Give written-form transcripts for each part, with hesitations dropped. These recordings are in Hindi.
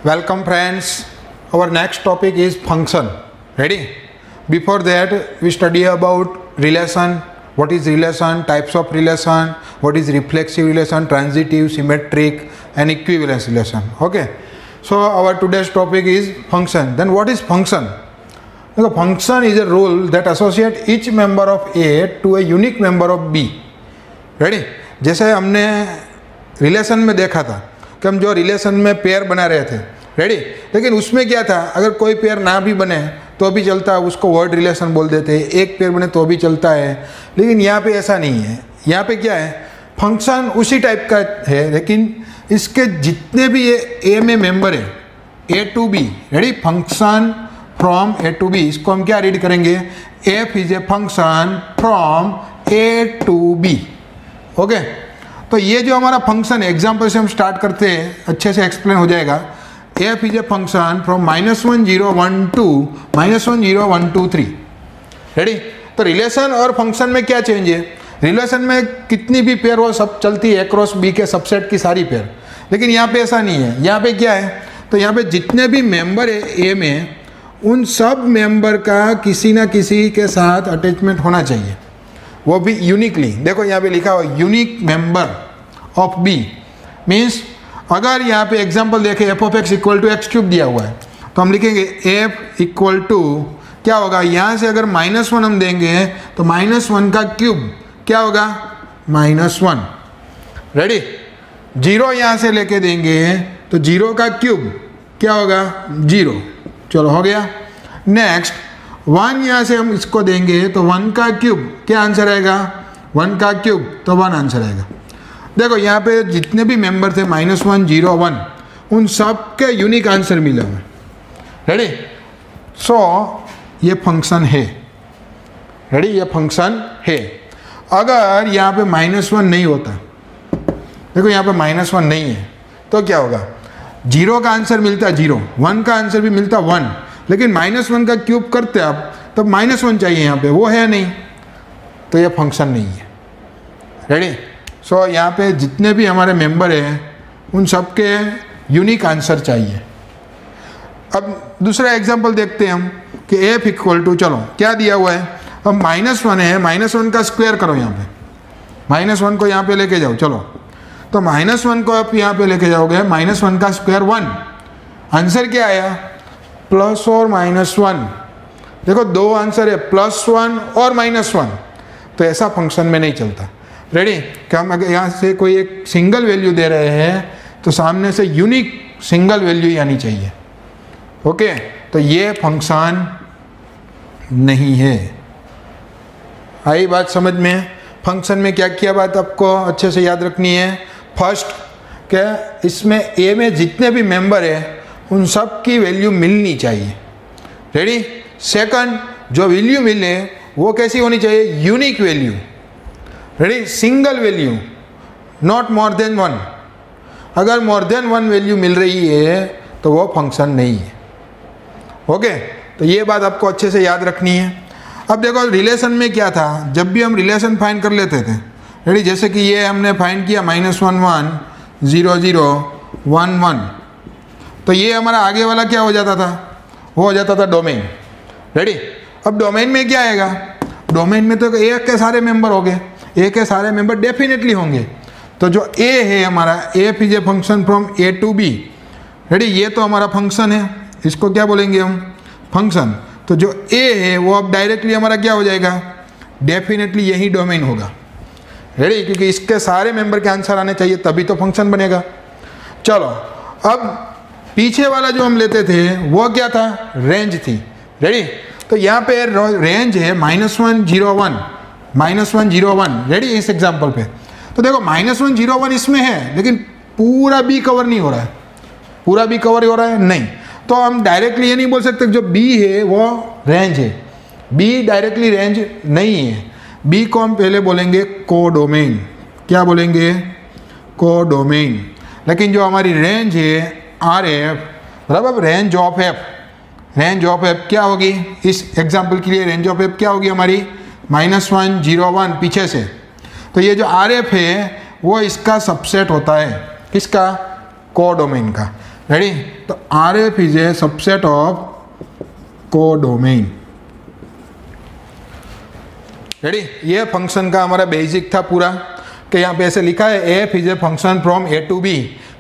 Welcome friends. Our next topic is function. Ready? Before that we study about relation. What is relation? Types of relation. What is reflexive relation, transitive, symmetric and equivalence relation. Okay. So our today's topic is function. Then what is function? The function is a rule that associates each member of A to a unique member of B. Ready? जैसे हमने रिलेशन में देखा था कि हम जो रिलेशन में पेयर बना रहे थे, रेडी, लेकिन उसमें क्या था, अगर कोई पेयर ना भी बने तो भी चलता है, उसको वर्ड रिलेशन बोल देते हैं, एक पेयर बने तो भी चलता है। लेकिन यहाँ पे ऐसा नहीं है। यहाँ पे क्या है, फंक्शन उसी टाइप का है, लेकिन इसके जितने भी ये ए में मेंबर है, A to B, ready, function from A to B, इसको हम क्या रीड करेंगे, F is a function from A to B. Okay, तो ये जो हमारा फंक्शन है, एग्जाम्पल से हम स्टार्ट करते हैं, अच्छे से एक्सप्लेन हो जाएगा। F is a function from -1 0 1 2 -1 0 1 2 3। Ready? तो रिलेशन और फंक्शन में क्या चेंज है, रिलेशन में कितनी भी पेयर हो सब चलती है, ए क्रॉस बी के सबसेट की सारी पेयर, लेकिन यहाँ पे ऐसा नहीं है। यहाँ पे क्या है, तो यहाँ पे जितने भी मेंबर है ए में, उन सब मेंबर का किसी ना किसी के साथ अटैचमेंट होना चाहिए, वो भी यूनिकली। देखो यहाँ पे लिखा हुआ unique member of B, means अगर यहाँ पे एग्जांपल देखें F of X equal to X cube दिया हुआ है, तो हम लिखेंगे एफ इक्वल टू क्या होगा, यहाँ से अगर -1 हम देंगे तो -1 का क्यूब क्या होगा, -1। रेडी? 0 यहाँ से लेके देंगे तो 0 का क्यूब क्या होगा, 0। चलो हो गया। नेक्स्ट 1 यहाँ से हम इसको देंगे तो 1 का क्यूब क्या आंसर आएगा, 1 का क्यूब तो 1 आंसर आएगा। देखो यहाँ पे जितने भी मेंबर थे -1 0 1, उन सब के यूनिक आंसर मिले हुए। रेडी? सो ये फंक्शन है। रेडी? ये फंक्शन है। अगर यहाँ पे -1 नहीं होता, देखो यहाँ पे -1 नहीं है, तो क्या होगा, 0 का आंसर मिलता 0, 1 का आंसर भी मिलता 1, लेकिन -1 का क्यूब करते आप तब -1 चाहिए, यहाँ पे वो है नहीं, तो ये फंक्शन नहीं है। रेडी? सो यहाँ पे जितने भी हमारे मेंबर हैं उन सब के यूनिक आंसर चाहिए। अब दूसरा एग्जांपल देखते हैं हम कि एफ इक्वल टू, चलो क्या दिया हुआ है, अब -1 है, -1 का स्क्वायर करो, यहाँ पे -1 को यहाँ पे लेके जाओ। चलो तो -1 को आप यहाँ पे लेके जाओगे, -1 का स्क्वायर 1, आंसर क्या आया, प्लस और -1। देखो दो आंसर है, +1 और -1, तो ऐसा फंक्शन में नहीं चलता। रेडी? कि हम अगर यहाँ से कोई एक सिंगल वैल्यू दे रहे हैं तो सामने से यूनिक सिंगल वैल्यू ही आनी चाहिए। ओके, तो ये फंक्शन नहीं है। आई बात समझ में? फंक्शन में क्या क्या बात आपको अच्छे से याद रखनी है। फर्स्ट, क्या इसमें ए में जितने भी मेंबर है उन सब की वैल्यू मिलनी चाहिए। रेडी? सेकंड, जो वैल्यू मिले वो कैसी होनी चाहिए, unique value. Ready? Single value, not more than 1। अगर मोर देन 1 वैल्यू मिल रही है तो वो फंक्शन नहीं है। ओके, तो ये बात आपको अच्छे से याद रखनी है। अब देखो रिलेशन में क्या था, जब भी हम रिलेशन फाइंड कर लेते थे, रेडी, जैसे कि ये हमने फाइंड किया -1 1 0 0 1 1, तो ये हमारा आगे वाला क्या हो जाता था, वो हो जाता था डोमेन। रेडी? अब डोमेन में क्या आएगा, डोमेन में तो ए के सारे मेंबर हो गए, ए के सारे मेंबर डेफिनेटली होंगे। तो जो ए है हमारा, F is a function from A to B. Ready? ये तो हमारा फंक्शन है, इसको क्या बोलेंगे हम, फंक्शन। तो जो ए है वो अब डायरेक्टली हमारा क्या हो जाएगा, डेफिनेटली यही डोमेन होगा। रेडी? क्योंकि इसके सारे मेंबर के आंसर आने चाहिए, तभी तो फंक्शन बनेगा। चलो अब पीछे वाला जो हम लेते थे वो क्या था, रेंज थी। रेडी? तो यहाँ पे रेंज है -1 0 1 -1 0 1। रेडी? इस एग्जांपल पे तो देखो -1 0 1 इसमें है, लेकिन पूरा बी कवर नहीं हो रहा है। पूरा बी कवर हो रहा है नहीं, तो हम डायरेक्टली ये नहीं बोल सकते जो बी है वो रेंज है। बी डायरेक्टली रेंज नहीं है। बी को हम पहले बोलेंगे कोडोमेन। क्या बोलेंगे, कोडोमेन। लेकिन जो हमारी रेंज है आर एफ, मतलब range of F, range of F क्या होगी, इस एग्जाम्पल के लिए रेंज ऑफ एफ क्या होगी हमारी, -1 0 1 पीछे से। तो ये जो आर एफ है वो इसका सबसेट होता है, किसका, कोडोमेन का। रेडी। तो R F is A subset of codomain. Ready. ये फंक्शन का हमारा बेसिक था पूरा कि यहाँ पे ऐसे लिखा है F is a function from A to B.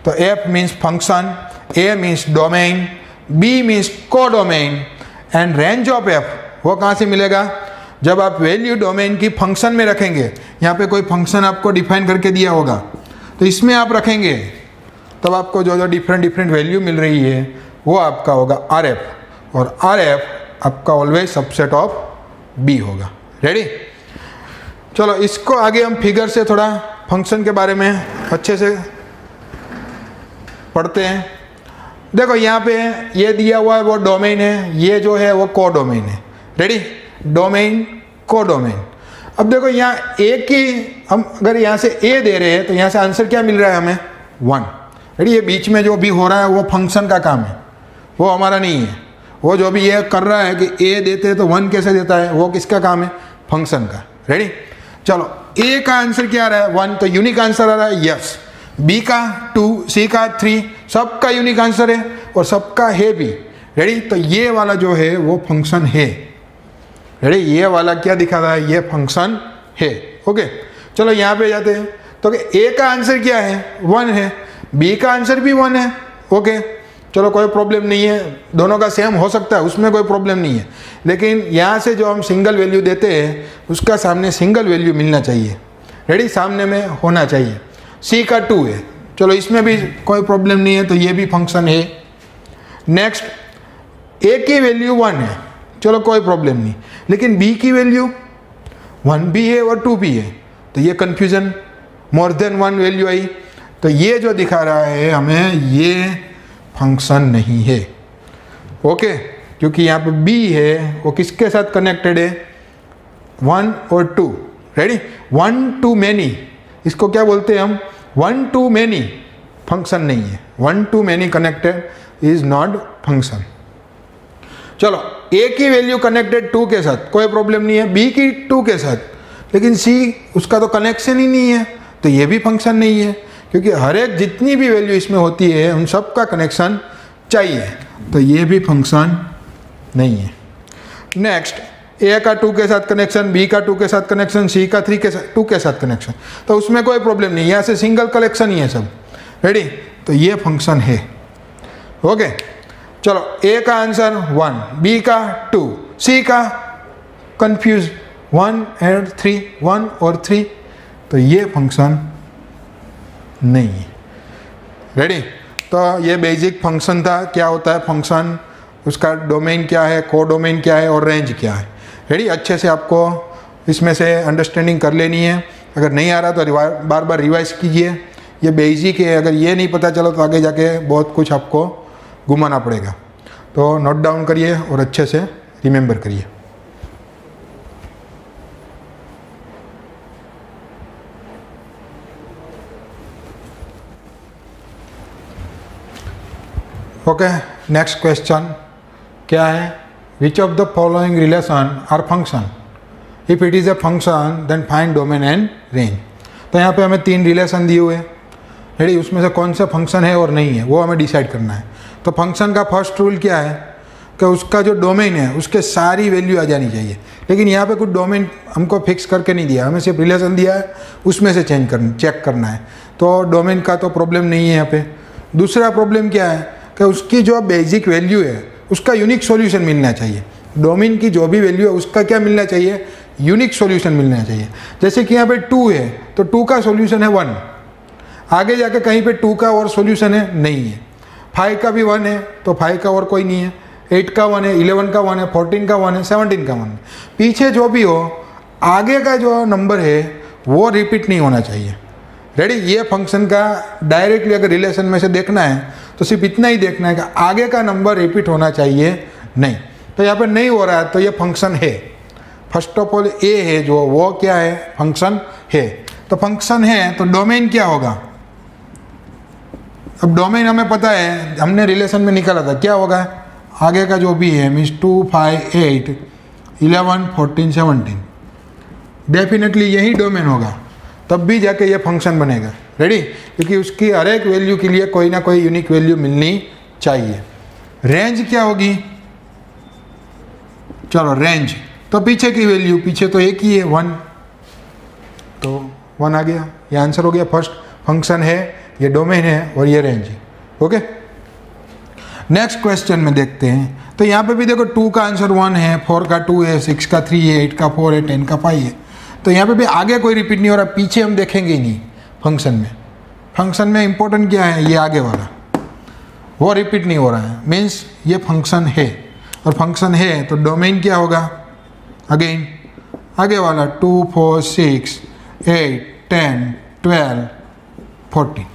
तो F means function, A means domain, B means codomain and range of F वो कहाँ से मिलेगा? जब आप वैल्यू डोमेन की फंक्शन में रखेंगे। यहाँ पे कोई फंक्शन आपको डिफाइन करके दिया होगा तो इसमें आप रखेंगे तब आपको जो जो डिफरेंट वैल्यू मिल रही है वो आपका होगा आर एफ, और आर एफ आपका ऑलवेज सबसेट ऑफ बी होगा। रेडी। चलो इसको आगे हम फिगर से थोड़ा फंक्शन के बारे में अच्छे से पढ़ते हैं। देखो यहाँ पे ये दिया हुआ है वो डोमेन है, ये जो है वो कोडोमेन है। रेडी। Domain codomain. अब देखो यहाँ ए की हम अगर यहाँ से ए दे रहे हैं तो यहाँ से आंसर क्या मिल रहा है हमें? 1। रेडी। ये बीच में जो भी हो रहा है वो फंक्शन का काम है, वो हमारा नहीं है। वो जो भी ये कर रहा है कि ए देते हैं तो 1 कैसे देता है, वो किसका काम है? फंक्शन का। रेडी। चलो ए का आंसर क्या आ रहा है? 1, तो यूनिक आंसर आ रहा है, यस। बी का 2, सी का 3, सबका यूनिक आंसर है और सबका है भी। रेडी। तो ये वाला जो है वो फंक्शन है। रेडी। ये वाला क्या दिखा रहा है? ये फंक्शन है। ओके। चलो यहाँ पे जाते हैं तो ए का आंसर क्या है? 1 है, बी का आंसर भी 1 है। ओके। चलो कोई प्रॉब्लम नहीं है, दोनों का सेम हो सकता है, उसमें कोई प्रॉब्लम नहीं है। लेकिन यहाँ से जो हम सिंगल वैल्यू देते हैं उसका सामने सिंगल वैल्यू मिलना चाहिए। रेडी। सामने में होना चाहिए। सी का 2 है, चलो इसमें भी कोई प्रॉब्लम नहीं है, तो ये भी फंक्शन है। नेक्स्ट ए की वैल्यू 1 है, चलो कोई प्रॉब्लम नहीं। लेकिन बी की वैल्यू 1 भी है और 2 भी है, तो ये कन्फ्यूजन, मोर देन 1 वैल्यू आई। तो ये जो दिखा रहा है हमें ये फंक्शन नहीं है। ओके। क्योंकि यहाँ पे बी है वो किसके साथ कनेक्टेड है? 1 और 2। रेडी। 1 to many, इसको क्या बोलते हैं हम? 1 to many फंक्शन नहीं है। 1 to many connected is not function. चलो ए की वैल्यू कनेक्टेड 2 के साथ, कोई प्रॉब्लम नहीं है। बी की 2 के साथ, लेकिन सी उसका तो कनेक्शन ही नहीं है, तो ये भी फंक्शन नहीं है। क्योंकि हर एक जितनी भी वैल्यू इसमें होती है उन सब का कनेक्शन चाहिए, तो ये भी फंक्शन नहीं है। नेक्स्ट ए का 2 के साथ कनेक्शन, बी का 2 के साथ कनेक्शन, सी का 3 के साथ 2 के साथ कनेक्शन, तो उसमें कोई प्रॉब्लम नहीं, यहाँ से सिंगल कलेक्शन ही है सब। रेडी। तो ये फंक्शन है। ओके। चलो ए का आंसर 1, बी का 2, सी का कंफ्यूज 1 और 3, 1 और 3, तो ये फंक्शन नहीं है। रेडी। तो ये बेसिक फंक्शन था, क्या होता है फंक्शन, उसका डोमेन क्या है, कोडोमेन क्या है और रेंज क्या है। रेडी। अच्छे से आपको इसमें से अंडरस्टैंडिंग कर लेनी है। अगर नहीं आ रहा तो बार बार रिवाइज कीजिए। ये बेसिक है, अगर ये नहीं पता चला तो आगे जाके बहुत कुछ आपको घुमाना पड़ेगा। तो नोट डाउन करिए और अच्छे से रिमेंबर करिए। ओके। नेक्स्ट क्वेश्चन क्या है? Which of the following relation are function? If it is a function then find domain and range. तो यहाँ पे हमें 3 रिलेशन दिए हुए हैं। रेडी। उसमें से कौन सा फंक्शन है और नहीं है वो हमें डिसाइड करना है। तो फंक्शन का फर्स्ट रूल क्या है कि उसका जो डोमेन है उसके सारी वैल्यू आ जानी चाहिए। लेकिन यहाँ पे कुछ डोमेन हमको फिक्स करके नहीं दिया, हमें सिर्फ रिलेशन दिया है, उसमें से चेक करना है। तो डोमेन का तो प्रॉब्लम नहीं है यहाँ पे। दूसरा प्रॉब्लम क्या है कि उसकी जो बेसिक वैल्यू है उसका यूनिक सॉल्यूशन मिलना चाहिए। डोमेन की जो भी वैल्यू है उसका क्या मिलना चाहिए? यूनिक सॉल्यूशन मिलना चाहिए। जैसे कि यहाँ पे 2 है तो 2 का सॉल्यूशन है 1, आगे जाके कहीं पे 2 का और सॉल्यूशन है नहीं है। 5 का भी 1 है तो 5 का और कोई नहीं है। 8 का 1 है, 11 का 1 है, 14 का 1 है, 17 का 1 है। पीछे जो भी हो आगे का जो नंबर है वो रिपीट नहीं होना चाहिए। रेडी। ये फंक्शन का डायरेक्टली अगर रिलेशन में से देखना है तो सिर्फ इतना ही देखना है कि आगे का नंबर रिपीट होना चाहिए नहीं। तो यहाँ पे नहीं हो रहा है तो ये फंक्शन है। फर्स्ट ऑफ ऑल ए है जो वो क्या है? फंक्शन है। तो फंक्शन है तो डोमेन क्या होगा? अब डोमेन हमें पता है, हमने रिलेशन में निकाला था, क्या होगा? आगे का जो भी है मीन्स 2, 5, 8, 11, 14, 17, डेफिनेटली यही डोमेन होगा, तब भी जाके ये फंक्शन बनेगा। रेडी। क्योंकि उसकी हर एक वैल्यू के लिए कोई ना कोई यूनिक वैल्यू मिलनी चाहिए। रेंज क्या होगी, चलो रेंज तो पीछे की वैल्यू, पीछे तो एक ही है 1, तो 1 आ गया, ये आंसर हो गया। फर्स्ट फंक्शन है, ये डोमेन है और ये रेंज है। ओके, नेक्स्ट क्वेश्चन में देखते हैं। तो यहाँ पे भी देखो 2 का आंसर 1 है, 4 का 2 है, 6 का 3 है, 8 का 4 है, 10 का 5 है। तो यहाँ पे भी आगे कोई रिपीट नहीं हो रहा, पीछे हम देखेंगे ही नहीं फंक्शन में। फंक्शन में इंपॉर्टेंट क्या है, ये आगे वाला, वो रिपीट नहीं हो रहा है, मीन्स ये फंक्शन है। और फंक्शन है तो डोमेन क्या होगा, अगेन आगे वाला 2 4 6 8 10 12 14।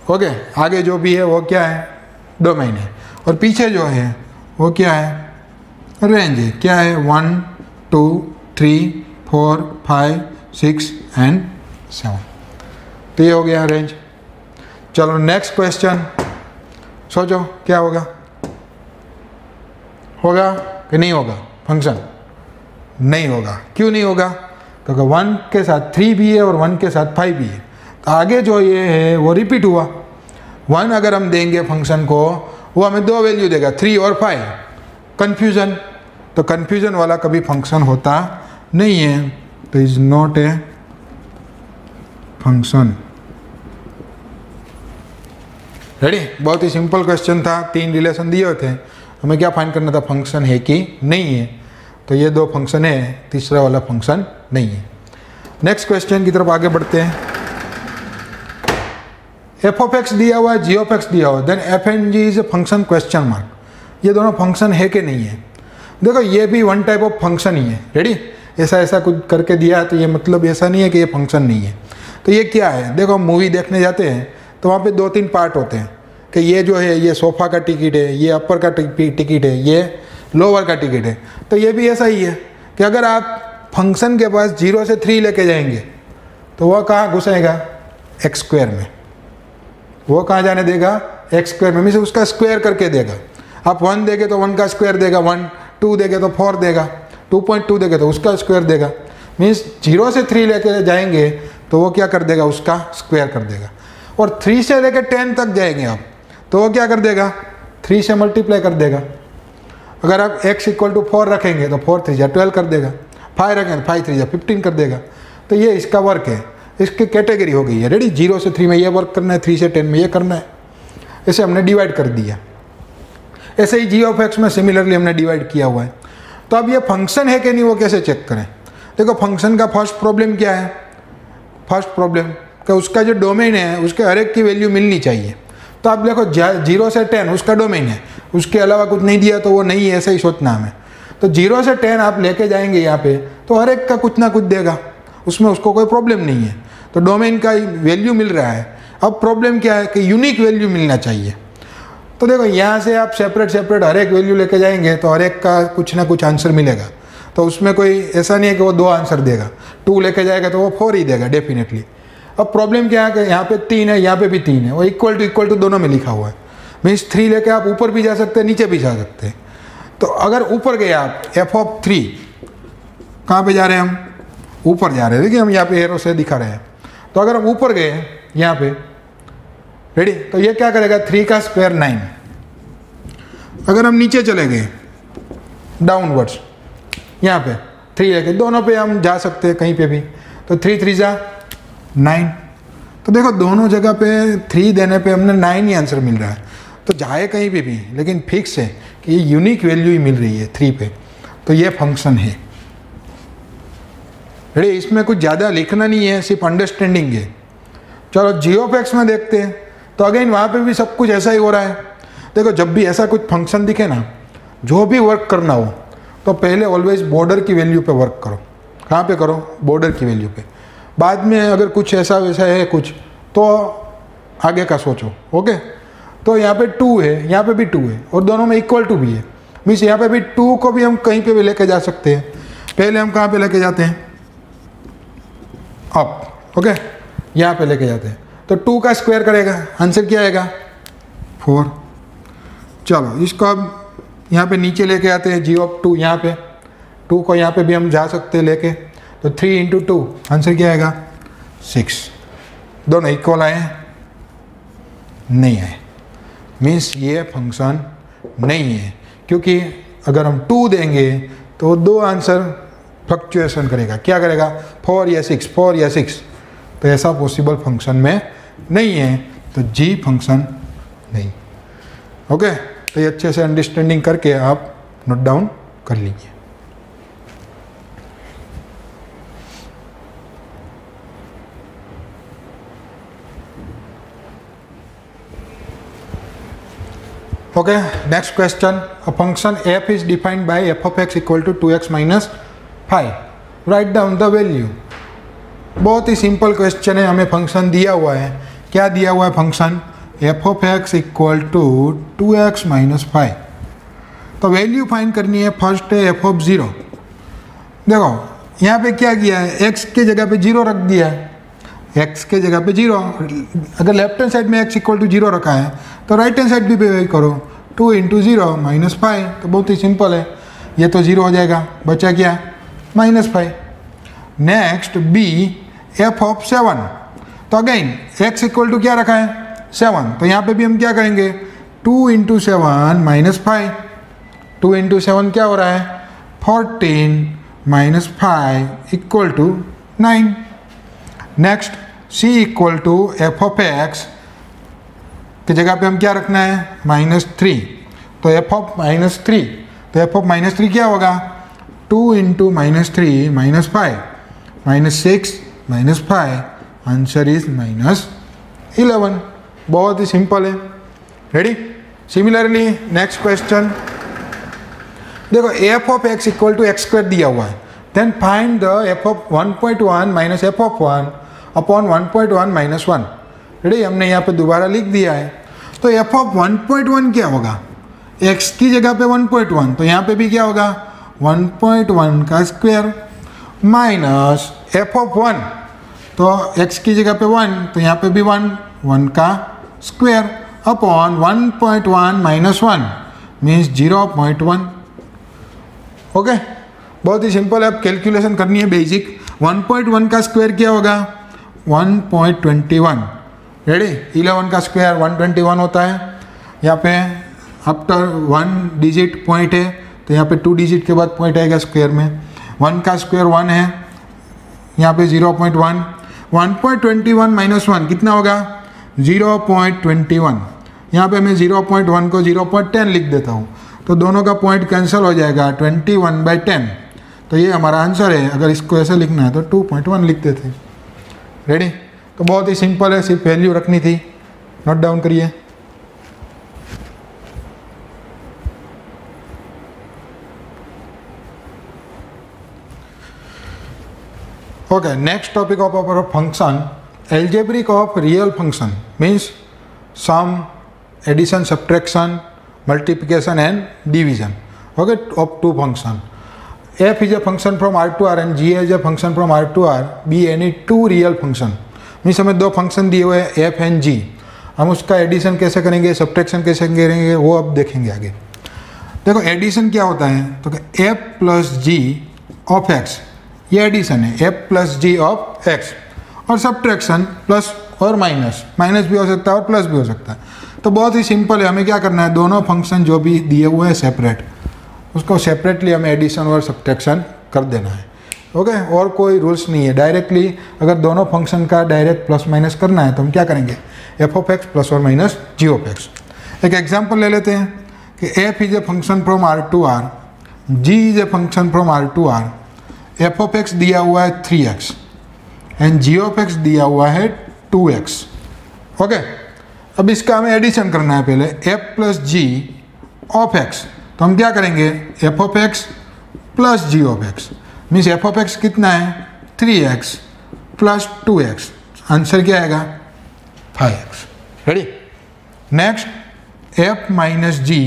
ओके, आगे जो भी है वो क्या है, डोमेन है। और पीछे जो है वो क्या है, रेंज है। क्या है, 1 2 3 4 5 6 एंड 7। तो ये हो गया रेंज। चलो नेक्स्ट क्वेश्चन, सोचो क्या होगा, होगा कि नहीं होगा फंक्शन? नहीं होगा। क्यों नहीं होगा? क्योंकि 1 के साथ 3 भी है और 1 के साथ 5 भी है। तो आगे जो ये है वो रिपीट हुआ। 1 अगर हम देंगे फंक्शन को, वो हमें 2 वैल्यू देगा, 3 और 5। कन्फ्यूजन, तो कन्फ्यूजन वाला कभी फंक्शन होता नहीं है, तो is not a function. Ready? बहुत ही सिंपल क्वेश्चन था, 3 रिलेशन दिए हुए थे, हमें क्या फाइंड करना था, फंक्शन है कि नहीं है। तो ये 2 फंक्शन है, तीसरा वाला फंक्शन नहीं है। नेक्स्ट क्वेश्चन की तरफ आगे बढ़ते हैं। एफ ऑफ एक्स दिया हुआ है, जी ऑफ एक्स दिया हुआ है, then F and G is a function question mark. ये दोनों फंक्शन है कि नहीं है? देखो ये भी वन टाइप ऑफ फंक्शन ही है। रेडी? ऐसा ऐसा कुछ करके दिया है तो ये मतलब ऐसा नहीं है कि ये फंक्शन नहीं है। तो ये क्या है, देखो हम मूवी देखने जाते हैं तो वहाँ पे 2-3 पार्ट होते हैं कि ये जो है ये सोफ़ा का टिकट है, ये अपर का टिकट है, ये लोअर का टिकट है। तो ये भी ऐसा ही है कि अगर आप फंक्शन के पास 0 से 3 लेके जाएंगे तो वह कहाँ घुसेगा, एक्स स्क्वायर में। वो कहाँ जाने देगा, एक्स स्क्वायर में, मीन्स उसका स्क्वायर करके देगा। आप 1 देंगे तो 1 का स्क्वायर देगा 1, 2 देंगे तो 4 देगा, 2.2 देंगे तो उसका स्क्वायर देगा। मीन्स 0 से 3 लेके जाएंगे तो वो क्या कर देगा, उसका स्क्वायर कर देगा। और 3 से लेकर 10 तक जाएंगे आप तो वो क्या कर देगा, 3 से मल्टीप्लाई कर देगा। अगर आप x = 4 रखेंगे तो 4 3 12 कर देगा, 5 रखेंगे तो 5 3 15 कर देगा। तो ये इसका वर्क है, इसकी कैटेगरी हो गई है। रेडी? 0 से 3 में ये वर्क करना है, 3 से 10 में ये करना है। ऐसे हमने डिवाइड कर दिया। ऐसे ही जी ऑफ एक्स में सिमिलरली हमने डिवाइड किया हुआ है। तो अब ये फंक्शन है कि नहीं वो कैसे चेक करें? देखो फंक्शन का फर्स्ट प्रॉब्लम क्या है, फर्स्ट प्रॉब्लम कि उसका जो डोमेन है उसके हर एक की वैल्यू मिलनी चाहिए। तो आप देखो 0 से 10 उसका डोमेन है, उसके अलावा कुछ नहीं दिया तो वो नहीं है, ऐसा ही सोचना हमें। तो 0 से 10 आप लेके जाएंगे यहाँ पे तो हर एक का कुछ ना कुछ देगा, उसमें उसको कोई प्रॉब्लम नहीं है। तो डोमेन का वैल्यू मिल रहा है। अब प्रॉब्लम क्या है कि यूनिक वैल्यू मिलना चाहिए। तो देखो यहाँ से आप सेपरेट हर एक वैल्यू लेके जाएंगे तो हर एक का कुछ ना कुछ आंसर मिलेगा। तो उसमें कोई ऐसा नहीं है कि वो 2 आंसर देगा, 2 लेके जाएगा तो वो 4 ही देगा डेफिनेटली। अब प्रॉब्लम क्या है कि यहाँ पे 3 है, यहाँ पे भी 3 है, वो इक्वल टू दोनों में लिखा हुआ है। मीन्स 3 लेके आप ऊपर भी जा सकते हैं, नीचे भी जा सकते हैं। तो अगर ऊपर गए आप f(3), कहाँ पे जा रहे हैं हम, ऊपर जा रहे हैं। देखिए हम यहाँ पे एरो से दिखा रहे हैं। तो अगर हम ऊपर गए यहाँ पे, रेडी, तो ये क्या करेगा, 3 का स्क्वायर 9। अगर हम नीचे चले गए डाउनवर्ड्स, यहाँ पे 3 लेके, दोनों पे हम जा सकते हैं कहीं पे भी। तो 3 3 जा 9। तो देखो दोनों जगह पे 3 देने पे हमने 9 ही आंसर मिल रहा है। तो जाए कहीं पे भी, लेकिन फिक्स है कि ये यूनिक वैल्यू ही मिल रही है 3 पे। तो ये फंक्शन है। रेडी? इसमें कुछ ज़्यादा लिखना नहीं है, सिर्फ अंडरस्टैंडिंग है। चलो जी ऑफ एक्स में देखते हैं। तो अगेन वहाँ पे भी सब कुछ ऐसा ही हो रहा है। देखो जब भी ऐसा कुछ फंक्शन दिखे ना, जो भी वर्क करना हो तो पहले ऑलवेज बॉर्डर की वैल्यू पे वर्क करो। कहाँ पे करो, बॉर्डर की वैल्यू पे। बाद में अगर कुछ ऐसा वैसा है कुछ तो आगे का सोचो। ओके? तो यहाँ पे 2 है, यहाँ पे भी 2 है और दोनों में =2 भी है। मीन्स यहाँ पे भी 2 को भी हम कहीं पे भी लेके जा सकते हैं। पहले हम कहाँ पे लेके जाते हैं, अप। ओके? यहाँ पे लेके जाते हैं तो 2 का स्क्वायर करेगा, आंसर क्या आएगा, 4। चलो इसको अब यहाँ पे नीचे लेके आते हैं, जी ऑफ 2 यहाँ पे, 2 को यहाँ पे भी हम जा सकते हैं लेके। तो 3 × 2 आंसर क्या आएगा, 6। दोनों इक्वल आए, नहीं आए। मीन्स ये फंक्शन नहीं है, क्योंकि अगर हम 2 देंगे तो 2 आंसर फ्लक्चुएशन करेगा, क्या करेगा 4 या 6, 4 या 6, तो ऐसा पॉसिबल फंक्शन में नहीं है, तो जी फंक्शन नहीं। ओके, तो ये अच्छे से अंडरस्टैंडिंग करके आप नोट डाउन कर लीजिए। Okay, next question. A function f is defined by f of x equal to 2x minus 5. Write down the value. बहुत ही सिंपल क्वेश्चन है, हमें फंक्शन दिया हुआ है। क्या दिया हुआ है function? f of x equal to 2x minus 5। तो वैल्यू फाइंड करनी है। फर्स्ट है f of 0। देखो यहाँ पे क्या किया है, x के जगह पे 0 रख दिया है, x के जगह पे 0। अगर लेफ्ट हैंड साइड में x इक्वल टू 0 रखा है तो राइट हैंड साइड भी पे करो, 2 इंटू 0 माइनस 5। तो बहुत ही सिंपल है, ये तो 0 हो जाएगा, बचा क्या minus 5। Next b f of 7। तो अगेन x इक्वल टू क्या रखा है 7, तो यहाँ पे भी हम क्या करेंगे 2 इंटू 7 माइनस 5। 2 इंटू 7 क्या हो रहा है 14 minus 5 equal to 9। Next c equal to F of X की जगह पे हम क्या रखना है -3, तो f ऑफ -3, तो f ऑफ -3 क्या होगा 2 into -3 minus 5 -6 minus 5, answer is -11। बहुत ही सिंपल है। रेडी? सिमिलरली नेक्स्ट क्वेश्चन देखो, f of x equal to X square दिया हुआ है, then find the f of 1.1 minus f of 1 upon 1.1 minus 1। Ready? हमने यहाँ पे दोबारा लिख दिया है। तो f ऑफ 1.1 क्या होगा, x की जगह पे 1.1, तो यहाँ पे भी क्या होगा 1.1 का स्क्वायर माइनस f ऑफ 1, तो x की जगह पे 1, तो यहाँ पे भी 1 का square upon 1.1 minus 1 means 0.1। Okay, बहुत ही सिंपल है। अब कैलकुलेशन करनी है बेसिक। 1.1 का स्क्वायर क्या होगा 1.21। रेडी? 11 का स्क्वायर 121 होता है। यहाँ पे आफ्टर 1 डिजिट पॉइंट है, तो यहाँ पे 2 डिजिट के बाद पॉइंट आएगा स्क्वायर में। 1 का स्क्वायर 1 है, यहाँ पे 0.1। 1.21 माइनस 1 कितना होगा 0.21। यहाँ पे मैं 0.1 को 0.10 लिख देता हूँ, तो दोनों का पॉइंट कैंसिल हो जाएगा 21/10। तो ये हमारा आंसर है। अगर इसको ऐसे लिखना है तो 2.1 लिख देते हैं। रेडी? तो बहुत ही सिंपल है, सिर्फ वैल्यू रखनी थी। नोट डाउन करिए। Okay, next topic of our function, algebraic of real function means sum, addition, subtraction, multiplication and division, okay, of two function. f is a function from R to R and g is a function from R to R, be any two real function। Means हमें 2 फंक्शन दिए हुए हैं f एंड g, हम उसका एडिशन कैसे करेंगे, सब्ट्रैक्शन कैसे करेंगे, वो अब देखेंगे आगे। देखो एडिशन क्या होता है, तो f plus G of x, ये एडिशन है f plus G of x, और सब्ट्रैक्शन प्लस और माइनस, माइनस भी हो सकता है और प्लस भी हो सकता है। तो बहुत ही सिंपल है, हमें क्या करना है, दोनों फंक्शन जो भी दिए हुए हैं सेपरेट, उसको सेपरेटली हमें एडिशन और सब्ट्रैक्शन कर देना है। ओके, और कोई रूल्स नहीं है। डायरेक्टली अगर दोनों फंक्शन का डायरेक्ट प्लस माइनस करना है तो हम क्या करेंगे, एफ ऑफ एक्स प्लस और माइनस जी ऑफ एक्स। एक एग्जाम्पल ले लेते हैं कि F is a function from R to R, G is a function from R to R, F of X दिया हुआ है 3x and ji of X दिया हुआ है 2x। ओके, अब इसका हमें एडिशन करना है पहले, f plus G of X, तो हम क्या करेंगे f of X plus G of X, means f of X कितना है 3x प्लस 2x, आंसर क्या आएगा 5x। Ready? Next f minus G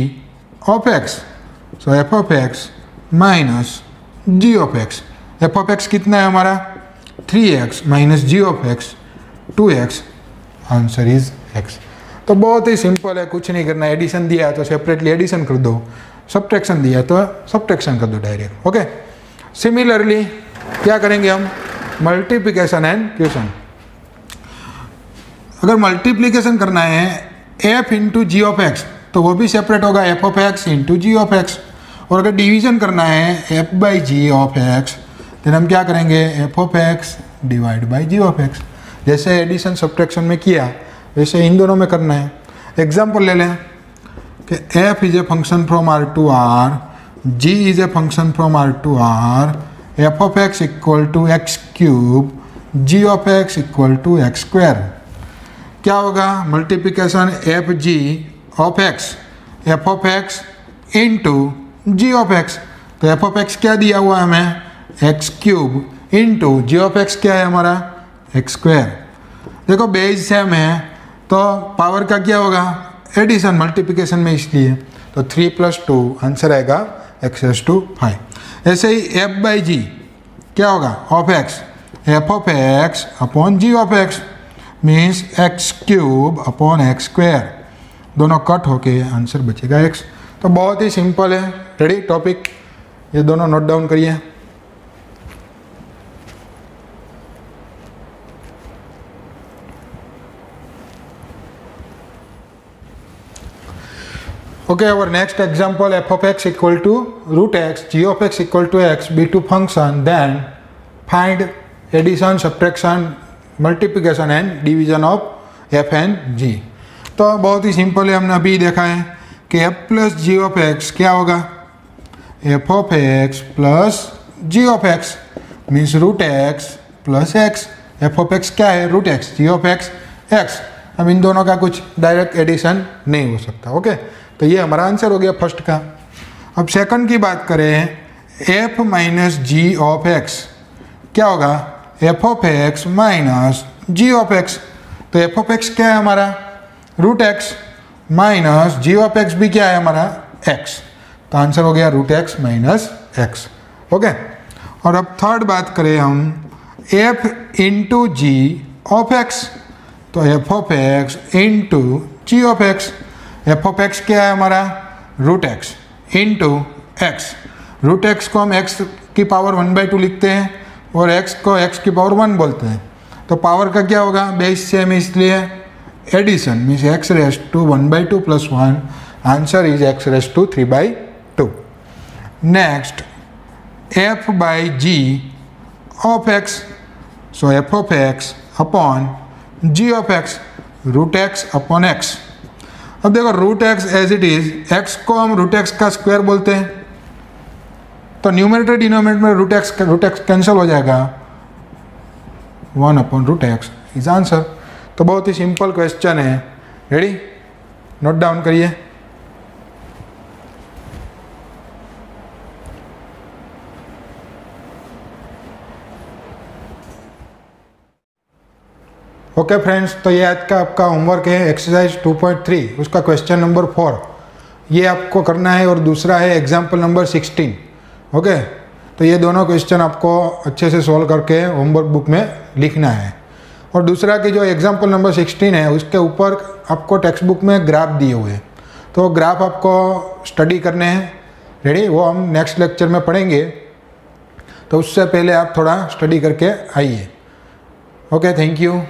of X, so f of X minus G of X, f of X कितना है हमारा 3x minus G of X 2x, answer is x। तो बहुत ही सिंपल है, कुछ नहीं करना। एडिशन दिया तो सेपरेटली एडिशन कर दो, सब्ट्रैक्शन दिया तो सब्ट्रैक्शन कर दो डायरेक्ट। ओके, सिमिलरली क्या करेंगे हम, मल्टीप्लिकेशन एंड क्वेश्चन। अगर मल्टीप्लिकेशन करना है F into G of X, तो वो भी सेपरेट होगा F of X into G of X. और अगर डिवीजन करना है F by G of X, तो हम क्या करेंगे, F of X divide by G of X. जैसे एडिशन सब्ट्रैक्शन में किया वैसे इन दोनों में करना है। एग्जाम्पल ले लें कि f is a function from R to R, g is a function from R to R, f of x equal to X cube, g of x equal to X square. क्या होगा, multiplication F G of X, F of X into G of X. तो एफ ऑफ एक्स क्या दिया हुआ है हमें, X cube into G of X क्या है हमारा, एक्स स्क्वायर। देखो बेस सेम है तो पावर का क्या होगा, एडिशन मल्टीप्लिकेशन में इसलिए, तो 3 + 2 आंसर आएगा x⁵ ऐसे ही f बाई जी क्या होगा, of X, F of X upon G of X means X cube upon X square. दोनों कट होके आंसर बचेगा x। तो बहुत ही सिंपल है। रेडी टॉपिक, ये दोनों नोट डाउन करिए। Okay, our next example, f of x equal to root x, g of x equal to x be two function, then find addition, subtraction, multiplication and division of f and g। तो बहुत ही सिंपल है, हमने अभी देखा है कि f plus G of X क्या होगा, f of X plus G of X means root X plus X. f of X क्या है, root X, G of X X. अब इन दोनों का कुछ डायरेक्ट एडिशन नहीं हो सकता। ओके, तो ये हमारा आंसर हो गया फर्स्ट का। अब सेकंड की बात करें, f minus G of X क्या होगा, f of X minus G of X. तो f ऑफ एक्स क्या है हमारा, root X, minus G of X भी क्या है हमारा, x। तो आंसर हो गया root X minus X. Okay, और अब थर्ड बात करें हम, f into G of X, तो f of X into G of X. F of X क्या है हमारा, root x into X. Root X को हम एक्स की पावर 1/2 लिखते हैं और एक्स को एक्स की पावर 1 बोलते हैं। तो पावर का क्या होगा, बेस सेम इसलिए addition means x⁵ 1/2 + 1, answer is x⁵ 3/2। Next f by G of X, so F of X upon G of X, root X upon X. अब देखो root X as it is, X को हम रूट एक्स का स्क्वायर बोलते हैं, तो न्यूमरेटर डिनोमिनेटर में रूट एक्स कैंसिल हो जाएगा, 1/√x इज आंसर। तो बहुत ही सिंपल क्वेश्चन है। रेडी, नोट डाउन करिए। ओके फ्रेंड्स, तो ये आज का आपका होमवर्क है एक्सरसाइज 2.3, उसका क्वेश्चन नंबर 4 ये आपको करना है, और दूसरा है एग्जाम्पल नंबर 16। ओके, तो ये दोनों क्वेश्चन आपको अच्छे से सॉल्व करके होमवर्क बुक में लिखना है। और दूसरा कि जो एग्जाम्पल नंबर 16 है उसके ऊपर आपको टेक्स्ट बुक में ग्राफ दिए हुए हैं, तो ग्राफ आपको स्टडी करने हैं। रेडी, वो हम नेक्स्ट लेक्चर में पढ़ेंगे, तो उससे पहले आप थोड़ा स्टडी करके आइए। Okay, thank you.